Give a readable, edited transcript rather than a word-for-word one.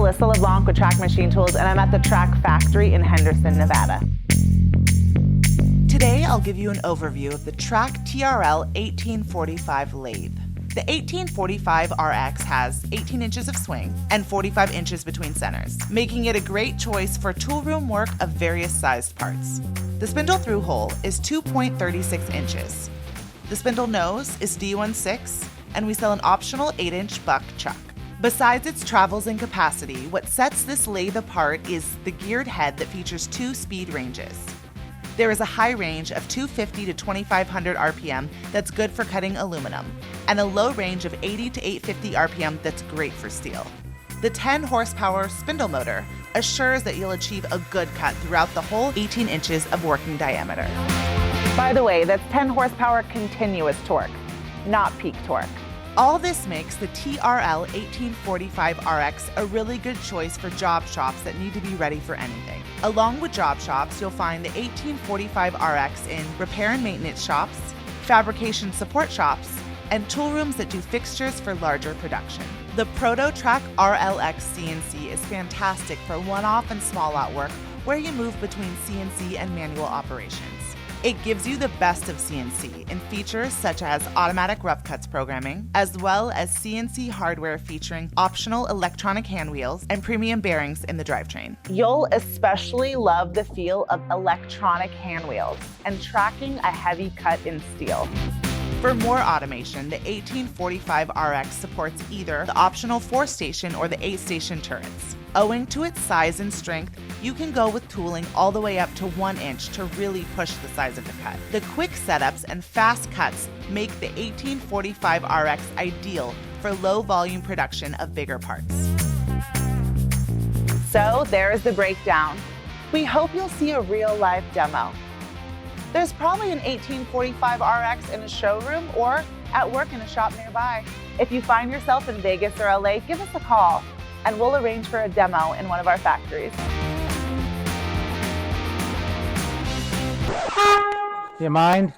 Melissa LeBlanc with TRAK Machine Tools, and I'm at the TRAK factory in Henderson, Nevada. Today, I'll give you an overview of the TRAK TRL 1845 lathe. The 1845 RX has 18 inches of swing and 45 inches between centers, making it a great choice for tool room work of various sized parts. The spindle through hole is 2.36 inches. The spindle nose is D16, and we sell an optional 8-inch buck chuck. Besides its travels and capacity, what sets this lathe apart is the geared head that features 2 speed ranges. There is a high range of 250 to 2500 RPM that's good for cutting aluminum, and a low range of 80 to 850 RPM that's great for steel. The 10 horsepower spindle motor assures that you'll achieve a good cut throughout the whole 18 inches of working diameter. By the way, that's 10 horsepower continuous torque, not peak torque. All this makes the TRL 1845 RX a really good choice for job shops that need to be ready for anything. Along with job shops, you'll find the 1845 RX in repair and maintenance shops, fabrication support shops, and tool rooms that do fixtures for larger production. The ProtoTRAK RLX CNC is fantastic for one-off and small lot work where you move between CNC and manual operations. It gives you the best of CNC in features such as automatic rough cuts programming, as well as CNC hardware featuring optional electronic handwheels and premium bearings in the drivetrain. You'll especially love the feel of electronic handwheels and tracking a heavy cut in steel. For more automation, the 1845 RX supports either the optional 4-station or the 8-station turrets. Owing to its size and strength, you can go with tooling all the way up to 1 inch to really push the size of the cut. The quick setups and fast cuts make the 1845 RX ideal for low volume production of bigger parts. So there's the breakdown. We hope you'll see a real live demo. There's probably an 1845 RX in a showroom or at work in a shop nearby. If you find yourself in Vegas or LA, give us a call and we'll arrange for a demo in one of our factories. Do you mind?